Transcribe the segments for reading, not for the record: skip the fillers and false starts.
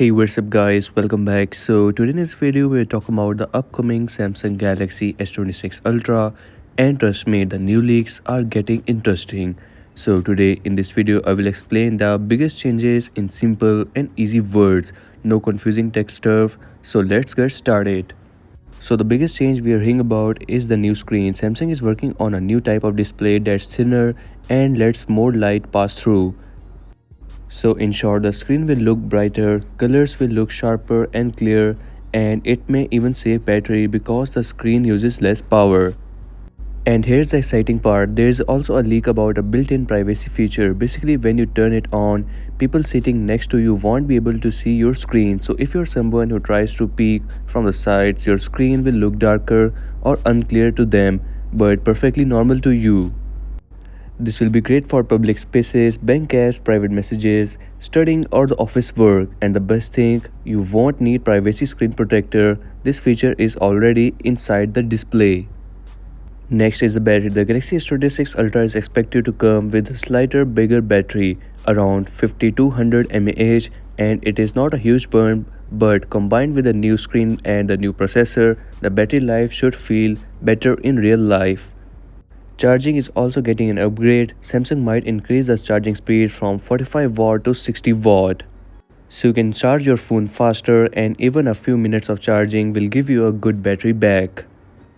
Hey, what's up guys, welcome back. So today in this video we're talking about the upcoming Samsung Galaxy S26 Ultra, and trust me, the new leaks are getting interesting. So today in this video I will explain the biggest changes in simple and easy words, no confusing text stuff. So let's get started. So the biggest change we are hearing about is the new screen. Samsung is working on a new type of display that's thinner and lets more light pass through. So in short, the screen will look brighter, colors will look sharper and clear, and it may even save battery because the screen uses less power. And here's the exciting part, there is also a leak about a built-in privacy feature. Basically, when you turn it on, people sitting next to you won't be able to see your screen. So if you're someone who tries to peek from the sides, your screen will look darker or unclear to them, but perfectly normal to you. This will be great for public spaces, bank apps, private messages, studying or the office work. And the best thing, you won't need privacy screen protector. This feature is already inside the display. Next is the battery. The Galaxy S26 Ultra is expected to come with a slightly bigger battery, around 5200 mAh, and it is not a huge burn, but combined with the new screen and the new processor, the battery life should feel better in real life. Charging is also getting an upgrade. Samsung might increase the charging speed from 45 watt to 60 watt. So you can charge your phone faster, and even a few minutes of charging will give you a good battery back.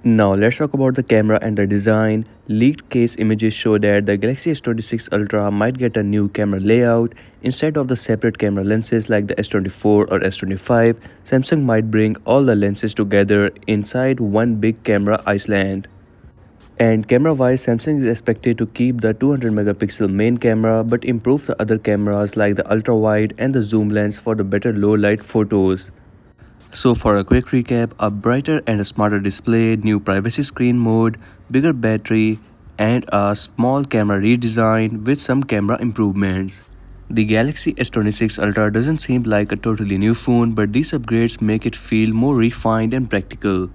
Now let's talk about the camera and the design. Leaked case images show that the Galaxy S26 Ultra might get a new camera layout. Instead of the separate camera lenses like the S24 or S25, Samsung might bring all the lenses together inside one big camera island. And camera-wise, Samsung is expected to keep the 200 megapixel main camera but improve the other cameras like the ultra-wide and the zoom lens for the better low-light photos. So for a quick recap, a brighter and a smarter display, new privacy screen mode, bigger battery, and a small camera redesign with some camera improvements. The Galaxy S26 Ultra doesn't seem like a totally new phone, but these upgrades make it feel more refined and practical.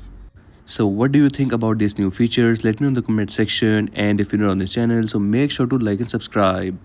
So what do you think about these new features? Let me know in the comment section, and if you're new on this channel, so make sure to like and subscribe.